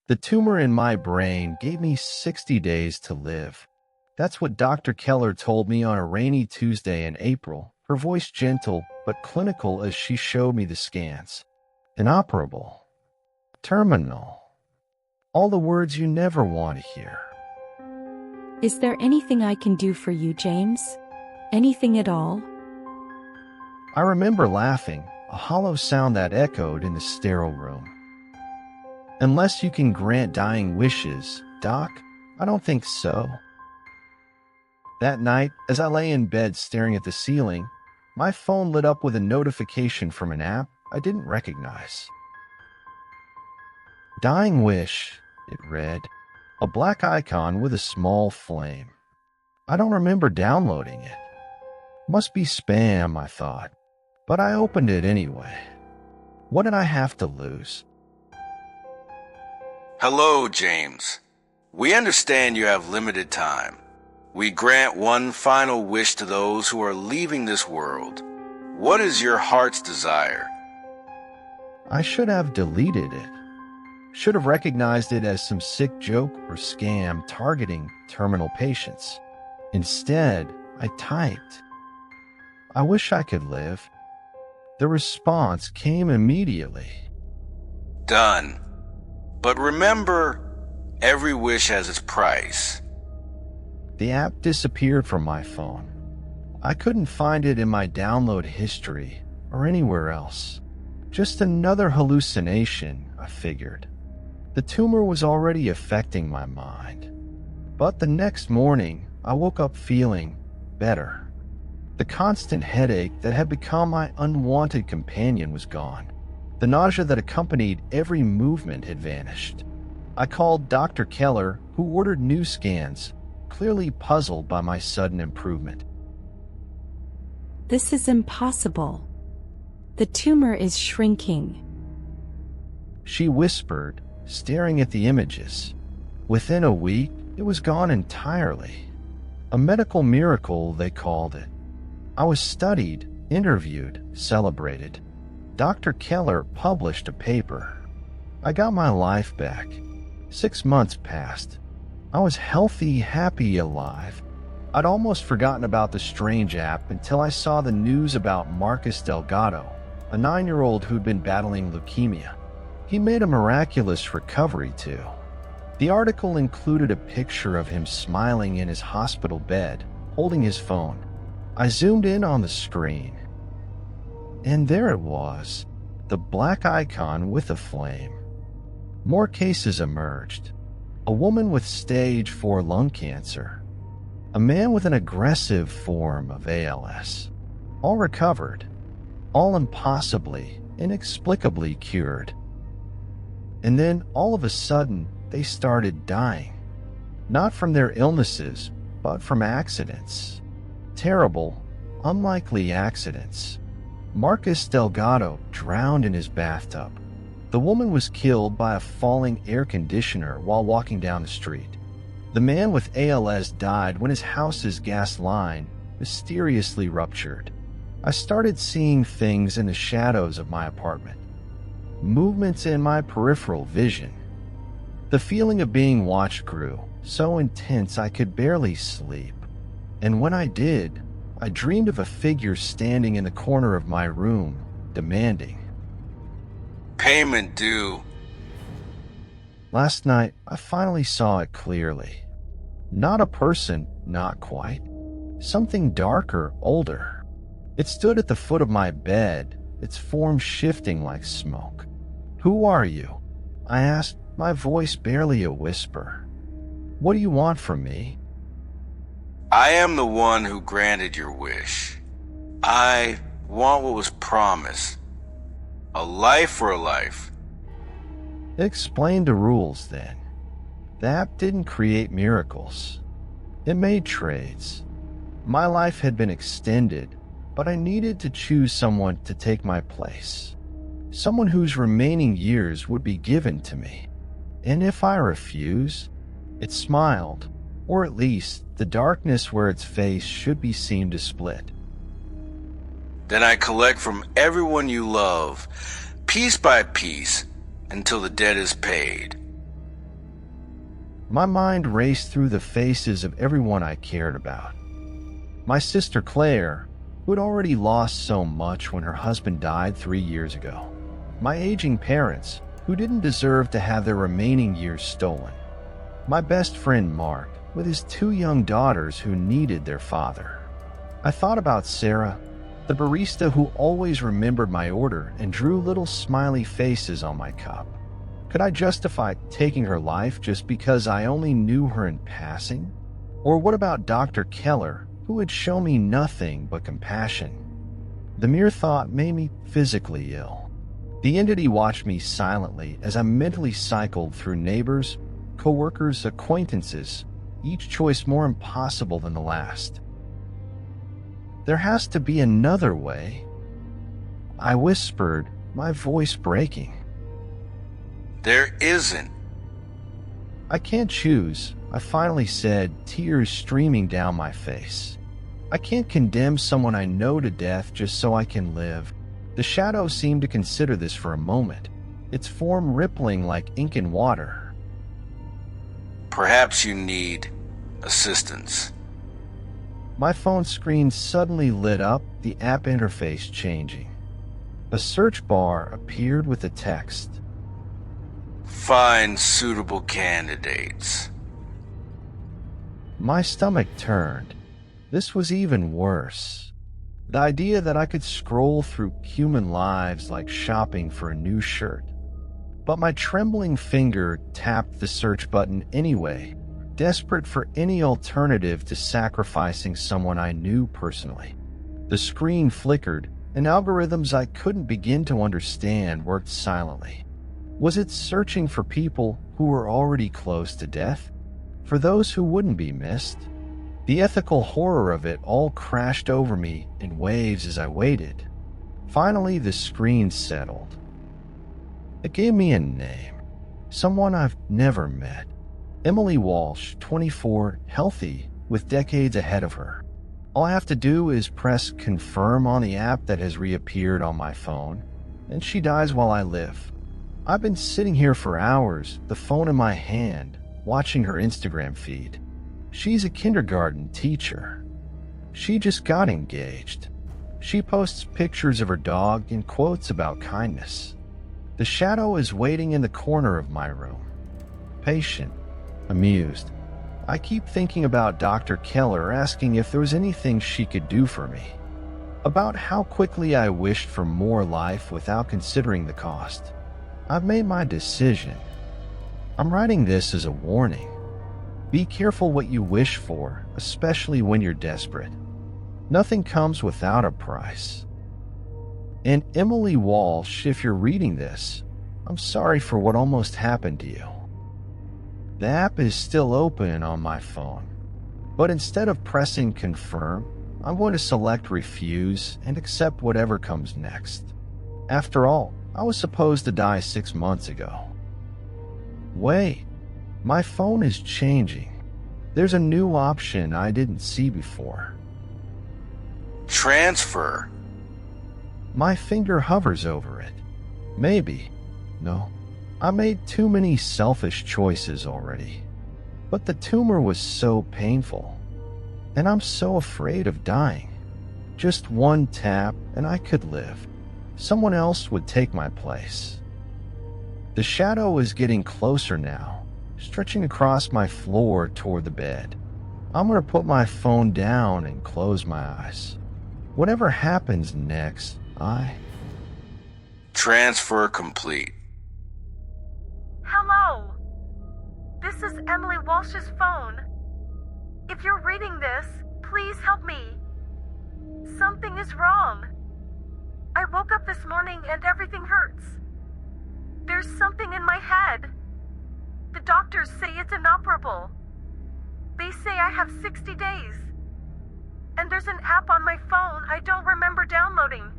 The tumor in my brain gave me 60 days to live. That's what Dr. Keller told me on a rainy Tuesday in April, her voice gentle but clinical as she showed me the scans. Inoperable. Terminal. All the words you never want to hear. Is there anything I can do for you, James? Anything at all? I remember laughing, a hollow sound that echoed in the sterile room. Unless you can grant dying wishes, Doc, I don't think so. That night, as I lay in bed staring at the ceiling, my phone lit up with a notification from an app I didn't recognize. Dying wish, it read, a black icon with a small flame. I don't remember downloading it. Must be spam, I thought, but I opened it anyway. What did I have to lose? Hello, James. We understand you have limited time. We grant one final wish to those who are leaving this world. What is your heart's desire? I should have deleted it. Should have recognized it as some sick joke or scam targeting terminal patients. Instead, I typed, I wish I could live. The response came immediately. Done. But remember, every wish has its price. The app disappeared from my phone. I couldn't find it in my download history or anywhere else. Just another hallucination, I figured. The tumor was already affecting my mind. But the next morning, I woke up feeling better. The constant headache that had become my unwanted companion was gone. The nausea that accompanied every movement had vanished. I called Dr. Keller, who ordered new scans, clearly puzzled by my sudden improvement. This is impossible. The tumor is shrinking. She whispered, staring at the images. Within a week, it was gone entirely. A medical miracle, they called it. I was studied, interviewed, celebrated. Dr. Keller published a paper. I got my life back. 6 months passed. I was healthy, happy, alive. I'd almost forgotten about the strange app until I saw the news about Marcus Delgado, a 9-year-old who'd been battling leukemia. He made a miraculous recovery, too. The article included a picture of him smiling in his hospital bed, holding his phone. I zoomed in on the screen. And there it was, the black icon with a flame. More cases emerged. A woman with stage 4 lung cancer. A man with an aggressive form of ALS. All recovered. All impossibly, inexplicably cured. And then, all of a sudden, they started dying. Not from their illnesses, but from accidents. Terrible, unlikely accidents. Marcus Delgado drowned in his bathtub. The woman was killed by a falling air conditioner while walking down the street. The man with ALS died when his house's gas line mysteriously ruptured. I started seeing things in the shadows of my apartment. Movements in my peripheral vision. The feeling of being watched grew, so intense I could barely sleep. And when I did, I dreamed of a figure standing in the corner of my room, demanding. Payment due. Last night, I finally saw it clearly. Not a person, not quite. Something darker, older. It stood at the foot of my bed, its form shifting like smoke. Who are you? I asked, my voice barely a whisper. What do you want from me? I am the one who granted your wish. I want what was promised. A life for a life. Explain the rules then. The app didn't create miracles. It made trades. My life had been extended, but I needed to choose someone to take my place. Someone whose remaining years would be given to me. And if I refuse, it smiled, or at least the darkness where its face should be seen to split. Then I collect from everyone you love, piece by piece, until the debt is paid. My mind raced through the faces of everyone I cared about. My sister Claire, who had already lost so much when her husband died 3 years ago. My aging parents, who didn't deserve to have their remaining years stolen. My best friend Mark, with his 2 young daughters who needed their father. I thought about Sarah, the barista who always remembered my order and drew little smiley faces on my cup. Could I justify taking her life just because I only knew her in passing? Or what about Dr. Keller, who had shown me nothing but compassion? The mere thought made me physically ill. The entity watched me silently as I mentally cycled through neighbors, coworkers, acquaintances, each choice more impossible than the last. There has to be another way, I whispered, my voice breaking. There isn't. I can't choose, I finally said, tears streaming down my face. I can't condemn someone I know to death just so I can live. The shadow seemed to consider this for a moment, its form rippling like ink in water. Perhaps you need assistance. My phone screen suddenly lit up, the app interface changing. A search bar appeared with a text. Find suitable candidates. My stomach turned. This was even worse. The idea that I could scroll through human lives like shopping for a new shirt. But my trembling finger tapped the search button anyway, desperate for any alternative to sacrificing someone I knew personally. The screen flickered, and algorithms I couldn't begin to understand worked silently. Was it searching for people who were already close to death? For those who wouldn't be missed? The ethical horror of it all crashed over me in waves as I waited. Finally, the screen settled. It gave me a name. Someone I've never met. Emily Walsh, 24, healthy, with decades ahead of her. All I have to do is press confirm on the app that has reappeared on my phone, and she dies while I live. I've been sitting here for hours, the phone in my hand, watching her Instagram feed. She's a kindergarten teacher. She just got engaged. She posts pictures of her dog and quotes about kindness. The shadow is waiting in the corner of my room. Patient, amused. I keep thinking about Dr. Keller asking if there was anything she could do for me. About how quickly I wished for more life without considering the cost. I've made my decision. I'm writing this as a warning. Be careful what you wish for, especially when you're desperate. Nothing comes without a price. And Emily Walsh, if you're reading this, I'm sorry for what almost happened to you. The app is still open on my phone, but instead of pressing confirm, I'm going to select refuse and accept whatever comes next. After all, I was supposed to die 6 months ago. Wait. My phone is changing. There's a new option I didn't see before. Transfer. My finger hovers over it. Maybe. No. I made too many selfish choices already. But the tumor was so painful. And I'm so afraid of dying. Just one tap and I could live. Someone else would take my place. The shadow is getting closer now, stretching across my floor toward the bed. I'm going to put my phone down and close my eyes. Whatever happens next, Transfer complete. Hello. This is Emily Walsh's phone. If you're reading this, please help me. Something is wrong. I woke up this morning and everything hurts. There's something in my head. The doctors say it's inoperable. They say I have 60 days. And there's an app on my phone I don't remember downloading.